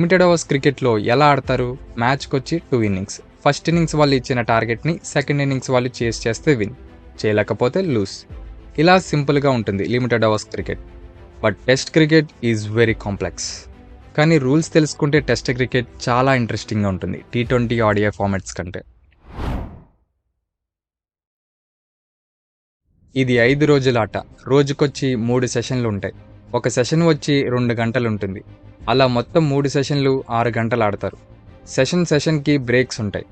Limited overs క్రికెట్లో ఎలా ఆడతారు? మ్యాచ్కొచ్చి 2 ఇన్నింగ్స్. ఫస్ట్ ఇన్నింగ్స్ వాళ్ళు ఇచ్చిన టార్గెట్ని సెకండ్ ఇన్నింగ్స్ వాళ్ళు చేస్ చేస్తే విన్, చేయలేకపోతే లూస్. ఇలా సింపుల్గా ఉంటుంది limited overs cricket. But test cricket is very complex. కానీ రూల్స్ తెలుసుకుంటే టెస్ట్ క్రికెట్ చాలా ఇంట్రెస్టింగ్గా ఉంటుంది T20 ఆడియో ఫార్మాట్స్ కంటే. ఇది 5 రోజుల ఆట. రోజుకొచ్చి 3 సెషన్లు ఉంటాయి. ఒక సెషన్ వచ్చి 2 గంటలు ఉంటుంది. అలా మొత్తం 3 సెషన్లు 6 గంటలు ఆడతారు. సెషన్కి బ్రేక్స్ ఉంటాయి.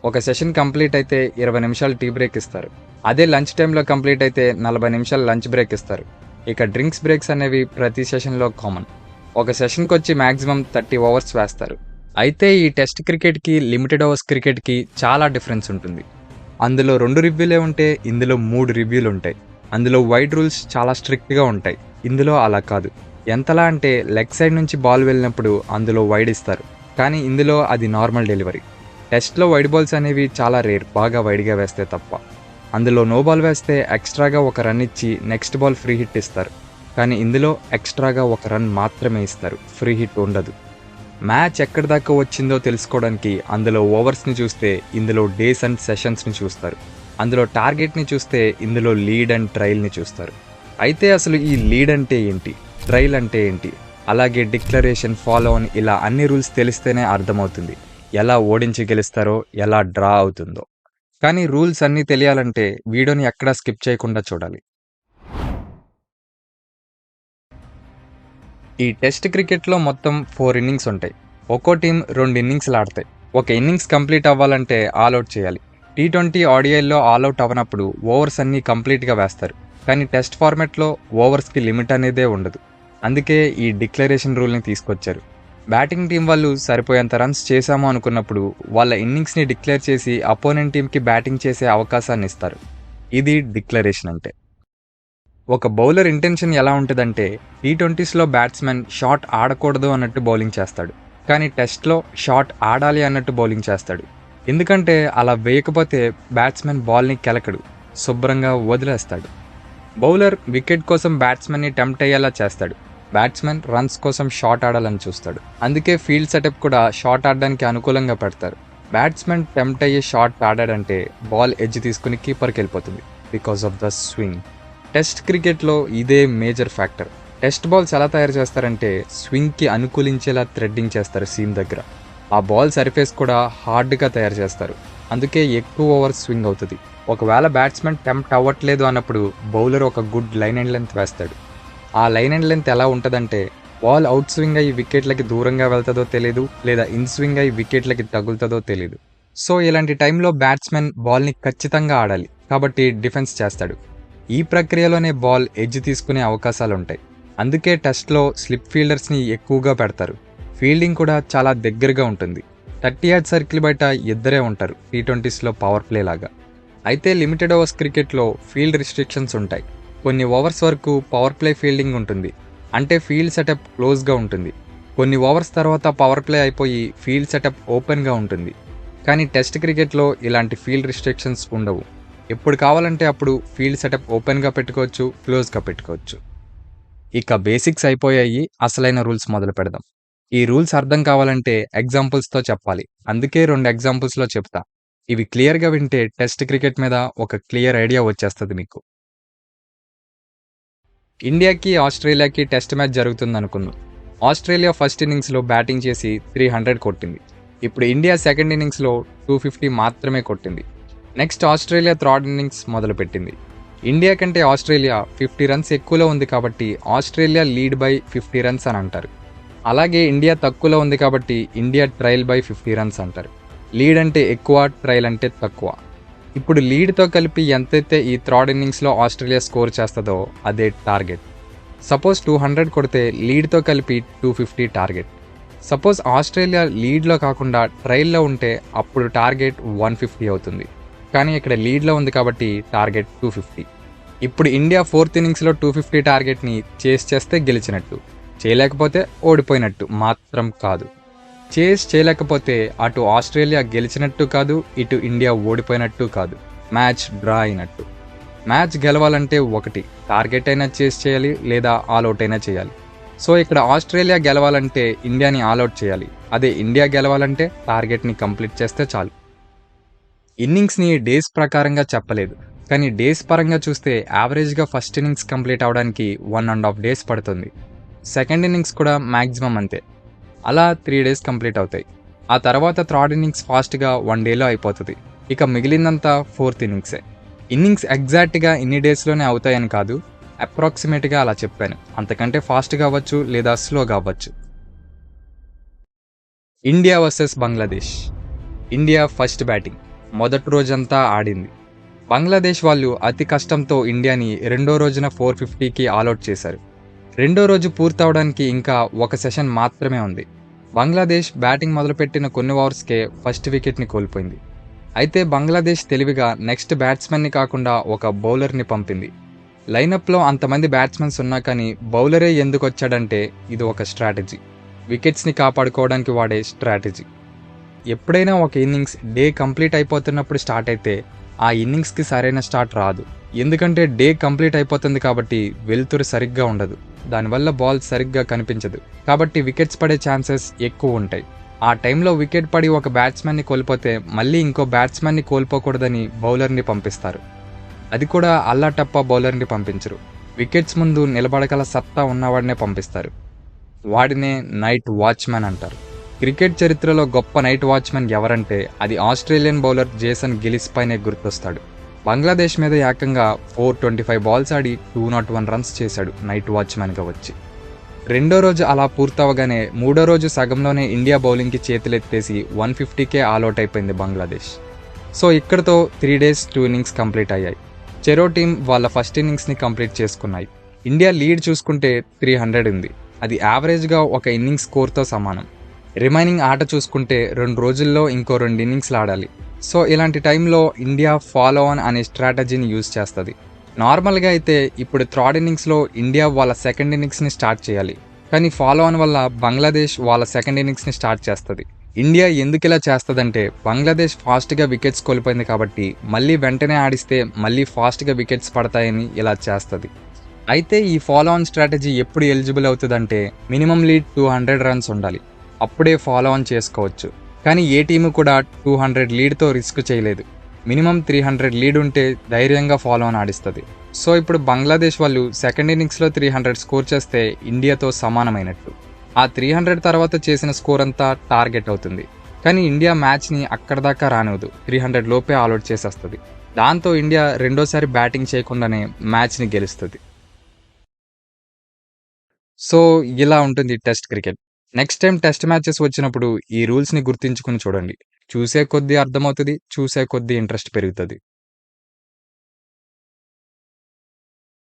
ఒక సెషన్ కంప్లీట్ అయితే 20 నిమిషాలు టీ బ్రేక్ ఇస్తారు. అదే లంచ్ టైంలో కంప్లీట్ అయితే 40 నిమిషాలు లంచ్ బ్రేక్ ఇస్తారు. ఇక డ్రింక్స్ బ్రేక్స్ అనేవి ప్రతి సెషన్లో కామన్. ఒక సెషన్కి వచ్చి మ్యాక్సిమం 30 ఓవర్స్ వేస్తారు. అయితే ఈ టెస్ట్ క్రికెట్కి లిమిటెడ్ ఓవర్స్ క్రికెట్కి చాలా డిఫరెన్స్ ఉంటుంది. అందులో 2 రివ్యూలే ఉంటే ఇందులో 3 రివ్యూలు ఉంటాయి. అందులో వైడ్ రూల్స్ చాలా స్ట్రిక్ట్గా ఉంటాయి. ఇందులో అలా కాదు. ఎంతలా అంటే లెగ్ సైడ్ నుంచి బాల్ వెళ్ళినప్పుడు అందులో వైడ్ ఇస్తారు, కానీ ఇందులో అది నార్మల్ డెలివరీ. టెస్ట్లో వైడ్ బాల్స్ అనేవి చాలా రేర్, బాగా వైడ్గా వేస్తే తప్ప. అందులో నో బాల్ వేస్తే ఎక్స్ట్రాగా ఒక రన్ ఇచ్చి నెక్స్ట్ బాల్ ఫ్రీ హిట్ ఇస్తారు, కానీ ఇందులో ఎక్స్ట్రాగా ఒక రన్ మాత్రమే ఇస్తారు, ఫ్రీ హిట్ ఉండదు. మ్యాచ్ ఎక్కడి దాకా వచ్చిందో తెలుసుకోవడానికి అందులో ఓవర్స్ని చూస్తే ఇందులో డేస్ అండ్ సెషన్స్ని చూస్తారు. అందులో టార్గెట్ని చూస్తే ఇందులో లీడ్ అండ్ ట్రయల్ని చూస్తారు. అయితే అసలు ఈ లీడ్ అంటే ఏంటి, ట్రయల్ అంటే ఏంటి, అలాగే డిక్లరేషన్, ఫాలో ఆన్, ఇలా అన్ని రూల్స్ తెలిస్తేనే అర్థమవుతుంది ఎలా ఓడించి గెలుస్తారో, ఎలా డ్రా అవుతుందో. కానీ రూల్స్ అన్నీ తెలియాలంటే వీడియోని ఎక్కడా స్కిప్ చేయకుండా చూడాలి. ఈ టెస్ట్ క్రికెట్లో మొత్తం 4 ఇన్నింగ్స్ ఉంటాయి. ఒక్కో టీం 2 ఇన్నింగ్స్లు ఆడతాయి. ఒక ఇన్నింగ్స్ కంప్లీట్ అవ్వాలంటే ఆల్అవుట్ చేయాలి. T20 ఆడియోల్లో ఆల్అవుట్ అవ్వనప్పుడు ఓవర్స్ అన్నీ కంప్లీట్గా వేస్తారు. కానీ టెస్ట్ ఫార్మాట్లో ఓవర్స్కి లిమిట్ అనేదే ఉండదు. అందుకే ఈ డిక్లరేషన్ రూల్ని తీసుకొచ్చారు. బ్యాటింగ్ టీం వాళ్ళు సరిపోయేంత రన్స్ చేశాము అనుకున్నప్పుడు వాళ్ళ ఇన్నింగ్స్ని డిక్లేర్ చేసి అపోనెంట్ టీంకి బ్యాటింగ్ చేసే అవకాశాన్ని ఇస్తారు. ఇది డిక్లరేషన్ అంటే. ఒక బౌలర్ ఇంటెన్షన్ ఎలా ఉంటుందంటే T20స్లో బ్యాట్స్మెన్ షాట్ ఆడకూడదు అన్నట్టు బౌలింగ్ చేస్తాడు, కానీ టెస్ట్లో షాట్ ఆడాలి అన్నట్టు బౌలింగ్ చేస్తాడు. ఎందుకంటే అలా వేయకపోతే బ్యాట్స్మెన్ బాల్ని కెలకడు, శుభ్రంగా వదిలేస్తాడు. బౌలర్ వికెట్ కోసం బ్యాట్స్మెన్ని టెంప్ట్ అయ్యేలా చేస్తాడు, బ్యాట్స్మెన్ రన్స్ కోసం షాట్ ఆడాలని చూస్తాడు. అందుకే ఫీల్డ్ సెటప్ కూడా షాట్ ఆడడానికి అనుకూలంగా పెడతారు. బ్యాట్స్మెన్ టెంప్ట్ అయ్యే షాట్ ఆడాడంటే బాల్ ఎడ్జ్ తీసుకుని కీపర్కి వెళ్ళిపోతుంది, because of the swing. Test క్రికెట్లో ఇదే మేజర్ ఫ్యాక్టర్. టెస్ట్ బాల్స్ ఎలా తయారు చేస్తారంటే స్వింగ్కి అనుకూలించేలా థ్రెడ్డింగ్ చేస్తారు సీమ్ దగ్గర. ఆ బాల్ సర్ఫేస్ కూడా హార్డ్గా తయారు చేస్తారు, అందుకే ఎక్కువ ఓవర్స్ స్వింగ్ అవుతుంది. ఒకవేళ బ్యాట్స్మెన్ టెంప్ట్ అవ్వట్లేదు అన్నప్పుడు బౌలర్ ఒక గుడ్ లైన్ అండ్ లెంత్ వేస్తాడు. ఆ లైన్ అండ్ లెంత్ ఎలా ఉంటుందంటే బాల్ అవుట్ స్వింగ్ అయ్యి వికెట్లకి దూరంగా వెళ్తుందో తెలియదు, లేదా ఇన్ స్వింగ్ అయ్యి వికెట్లకి తగులుతుందో తెలియదు. సో ఇలాంటి టైంలో బ్యాట్స్మెన్ బాల్ని ఖచ్చితంగా ఆడాలి, కాబట్టి డిఫెన్స్ చేస్తాడు. ఈ ప్రక్రియలోనే బాల్ ఎడ్జ్ తీసుకునే అవకాశాలుంటాయి. అందుకే టెస్ట్లో స్లిప్ ఫీల్డర్స్ని ఎక్కువగా పెడతారు. ఫీల్డింగ్ కూడా చాలా దగ్గరగా ఉంటుంది. 30 యార్డ్ సర్కిల్ బయట ఇద్దరే ఉంటారు T20స్లో పవర్ ప్లే లాగా. అయితే లిమిటెడ్ ఓవర్స్ క్రికెట్లో ఫీల్డ్ రిస్ట్రిక్షన్స్ ఉంటాయి. కొన్ని ఓవర్స్ వరకు పవర్ ప్లే ఫీల్డింగ్ ఉంటుంది, అంటే ఫీల్డ్ సెటప్ క్లోజ్గా ఉంటుంది. కొన్ని ఓవర్స్ తర్వాత పవర్ ప్లే అయిపోయి ఫీల్డ్ సెటప్ ఓపెన్గా ఉంటుంది. కానీ టెస్ట్ క్రికెట్లో ఇలాంటి ఫీల్డ్ రిస్ట్రిక్షన్స్ ఉండవు. ఎప్పుడు కావాలంటే అప్పుడు ఫీల్డ్ సెటప్ ఓపెన్గా పెట్టుకోవచ్చు, క్లోజ్గా పెట్టుకోవచ్చు. ఇక బేసిక్స్ అయిపోయాయి, అసలైన రూల్స్ మొదలు పెడదాం. ఈ రూల్స్ అర్థం కావాలంటే ఎగ్జాంపుల్స్తో చెప్పాలి, అందుకే 2 ఎగ్జాంపుల్స్లో చెప్తా. ఇవి క్లియర్గా వింటే టెస్ట్ క్రికెట్ మీద ఒక క్లియర్ ఐడియా వచ్చేస్తుంది మీకు. ఇండియాకి ఆస్ట్రేలియాకి టెస్ట్ మ్యాచ్ జరుగుతుందనుకుందాం. ఆస్ట్రేలియా ఫస్ట్ ఇన్నింగ్స్లో బ్యాటింగ్ చేసి 300 కొట్టింది. ఇప్పుడు ఇండియా సెకండ్ ఇన్నింగ్స్లో 250 మాత్రమే కొట్టింది. నెక్స్ట్ ఆస్ట్రేలియా థర్డ్ ఇన్నింగ్స్ మొదలుపెట్టింది. ఇండియా కంటే ఆస్ట్రేలియా 50 రన్స్ ఎక్కువలో ఉంది కాబట్టి ఆస్ట్రేలియా లీడ్ బై 50 రన్స్ అని అంటారు. అలాగే ఇండియా తక్కువలో ఉంది కాబట్టి ఇండియా ట్రయల్ బై 50 రన్స్ అంటారు. లీడ్ అంటే ఎక్కువ, ట్రయల్ అంటే తక్కువ. ఇప్పుడు లీడ్తో కలిపి ఎంతైతే ఈ థర్డ్ ఇన్నింగ్స్లో ఆస్ట్రేలియా స్కోర్ చేస్తుందో అదే టార్గెట్. సపోజ్ 200 కొడితే లీడ్తో కలిపి 250 టార్గెట్. సపోజ్ ఆస్ట్రేలియా లీడ్లో కాకుండా ట్రయల్లో ఉంటే అప్పుడు టార్గెట్ 150 అవుతుంది. కానీ ఇక్కడ లీడ్లో ఉంది కాబట్టి టార్గెట్ 250. ఇప్పుడు ఇండియా ఫోర్త్ ఇన్నింగ్స్లో 250 టార్గెట్ని చేస్తే గెలిచినట్టు, చేయలేకపోతే ఓడిపోయినట్టు మాత్రం కాదు. చేయలేకపోతే అటు ఆస్ట్రేలియా గెలిచినట్టు కాదు, ఇటు ఇండియా ఓడిపోయినట్టు కాదు, మ్యాచ్ డ్రా అయినట్టు. మ్యాచ్ గెలవాలంటే ఒకటి టార్గెట్ అయినా చేయాలి, లేదా ఆల్అవుట్ అయినా చేయాలి. సో ఇక్కడ ఆస్ట్రేలియా గెలవాలంటే ఇండియాని ఆల్అవుట్ చేయాలి. అదే ఇండియా గెలవాలంటే టార్గెట్‌ని కంప్లీట్ చేస్తే చాలు. ఇన్నింగ్స్‌ని డేస్ ప్రకారంగా చెప్పలేదు. కానీ డేస్ పరంగా చూస్తే యావరేజ్‌గా ఫస్ట్ ఇన్నింగ్స్ కంప్లీట్ అవ్వడానికి 1½ డేస్ పడుతుంది. సెకండ్ ఇన్నింగ్స్ కూడా మాక్సిమం అంతే. అలా 3 డేస్ కంప్లీట్ అవుతాయి. ఆ తర్వాత థర్డ్ ఇన్నింగ్స్ ఫాస్ట్‌గా 1 డేలో అయిపోతది. ఇక మిగిలిందంతా ఫోర్త్ ఇన్నింగ్సే. ఇన్నింగ్స్ ఎగ్జాక్ట్‌గా ఇన్ని డేస్‌లోనే అవుతాయని కాదు. అప్రాక్సిమేట్‌గా అలా చెప్పాను. అంతకంటే ఫాస్ట్‌గా అవ్వచ్చు లేదా స్లోగా అవ్వచ్చు. India versus Bangladesh. India first batting. మొదటి రోజంతా ఆడింది. బంగ్లాదేశ్ వాళ్ళు అతి కష్టంతో ఇండియాని రెండో రోజున 450కి ఆల్అవుట్ చేశారు. రెండో రోజు పూర్తవడానికి ఇంకా ఒక సెషన్ మాత్రమే ఉంది. బంగ్లాదేశ్ బ్యాటింగ్ మొదలుపెట్టిన కొన్ని ఓవర్స్కే ఫస్ట్ వికెట్ని కోల్పోయింది. అయితే బంగ్లాదేశ్ తెలివిగా నెక్స్ట్ బ్యాట్స్మెన్ని కాకుండా ఒక బౌలర్ని పంపింది. లైనప్లో అంతమంది బ్యాట్స్మెన్స్ ఉన్నా కానీ బౌలరే ఎందుకొచ్చాడంటే ఇది ఒక స్ట్రాటజీ. వికెట్స్ని కాపాడుకోవడానికి వాడే స్ట్రాటజీ. ఎప్పుడైనా ఒక ఇన్నింగ్స్ డే కంప్లీట్ అయిపోతున్నప్పుడు స్టార్ట్ అయితే ఆ ఇన్నింగ్స్కి సరైన స్టార్ట్ రాదు. ఎందుకంటే డే కంప్లీట్ అయిపోతుంది కాబట్టి వెలుతురు సరిగ్గా ఉండదు. దానివల్ల బాల్ సరిగ్గా కనిపించదు. కాబట్టి వికెట్స్ పడే ఛాన్సెస్ ఎక్కువ ఉంటాయి. ఆ టైంలో వికెట్ పడి ఒక బ్యాట్స్మెన్ని కోల్పోతే మళ్ళీ ఇంకో బ్యాట్స్మెన్ని కోల్పోకూడదని బౌలర్ని పంపిస్తారు. అది కూడా అల్లాటప్ప బౌలర్ని పంపించరు. వికెట్స్ ముందు నిలబడగల సత్తా ఉన్నవాడినే పంపిస్తారు. వాడినే నైట్ వాచ్మెన్ అంటారు. క్రికెట్ చరిత్రలో గొప్ప నైట్ వాచ్మెన్ ఎవరంటే అది ఆస్ట్రేలియన్ బౌలర్ జేసన్ గిలిస్ పైనే గుర్తొస్తాడు. బంగ్లాదేశ్ మీద ఏకంగా 425 బాల్స్ ఆడి 201 రన్స్ చేశాడు నైట్ వాచ్మెన్గా వచ్చి. రెండో రోజు అలా పూర్తవగానే మూడో రోజు సగంలోనే ఇండియా బౌలింగ్కి చేతులెత్తేసి 150కే ఆల్అవుట్ అయిపోయింది బంగ్లాదేశ్. సో ఇక్కడతో 3 డేస్ 2 ఇన్నింగ్స్ కంప్లీట్ అయ్యాయి. చెరో టీం వాళ్ళ ఫస్ట్ ఇన్నింగ్స్ని కంప్లీట్ చేసుకున్నాయి. ఇండియా లీడ్ చూసుకుంటే 300 ఉంది. అది యావరేజ్గా ఒక ఇన్నింగ్స్ స్కోర్తో సమానం. రిమైనింగ్ ఆట చూసుకుంటే 2 రోజుల్లో ఇంకో 2 ఇన్నింగ్స్లు ఆడాలి. సో ఇలాంటి టైంలో ఇండియా ఫాలో ఆన్ అనే స్ట్రాటజీని యూజ్ చేస్తుంది. నార్మల్గా అయితే ఇప్పుడు థర్డ్ ఇన్నింగ్స్లో ఇండియా వాళ్ళ సెకండ్ ఇన్నింగ్స్ని స్టార్ట్ చేయాలి. కానీ ఫాలో ఆన్ వల్ల బంగ్లాదేశ్ వాళ్ళ సెకండ్ ఇన్నింగ్స్ని స్టార్ట్ చేస్తుంది. ఇండియా ఎందుకు ఇలా చేస్తుందంటే బంగ్లాదేశ్ ఫాస్ట్గా వికెట్స్ కోల్పోయింది కాబట్టి మళ్ళీ వెంటనే ఆడిస్తే మళ్ళీ ఫాస్ట్గా వికెట్స్ పడతాయని ఇలా చేస్తుంది. అయితే ఈ ఫాలో ఆన్ స్ట్రాటజీ ఎప్పుడు ఎలిజిబుల్ అవుతుందంటే మినిమం లీడ్ 200 రన్స్ ఉండాలి. అప్పుడే ఫాలో ఆన్ చేసుకోవచ్చు. కానీ ఏ టీము కూడా 200 లీడ్తో రిస్క్ చేయలేదు. మినిమం 300 లీడ్ ఉంటే ధైర్యంగా ఫాలో ఆన్ ఆడిస్తుంది. సో ఇప్పుడు బంగ్లాదేశ్ వాళ్ళు సెకండ్ ఇన్నింగ్స్లో 300 స్కోర్ చేస్తే ఇండియాతో సమానమైనట్టు. ఆ 300 తర్వాత చేసిన స్కోర్ అంతా టార్గెట్ అవుతుంది. కానీ ఇండియా మ్యాచ్ని అక్కడ దాకా రానివ్వదు. 300 లోపే ఆల్అవుట్ చేసేస్తుంది. దాంతో ఇండియా రెండోసారి బ్యాటింగ్ చేయకుండానే మ్యాచ్ని గెలుస్తుంది. సో ఇలా ఉంటుంది test cricket. Next time test matches వచ్చినప్పుడు ఈ రూల్స్‌ని గుర్తుంచుకొని చూడండి. చూసే కొద్దీ అర్థమవుతది. చూసే కొద్దీ ఇంట్రెస్ట్ పెరుగుతది.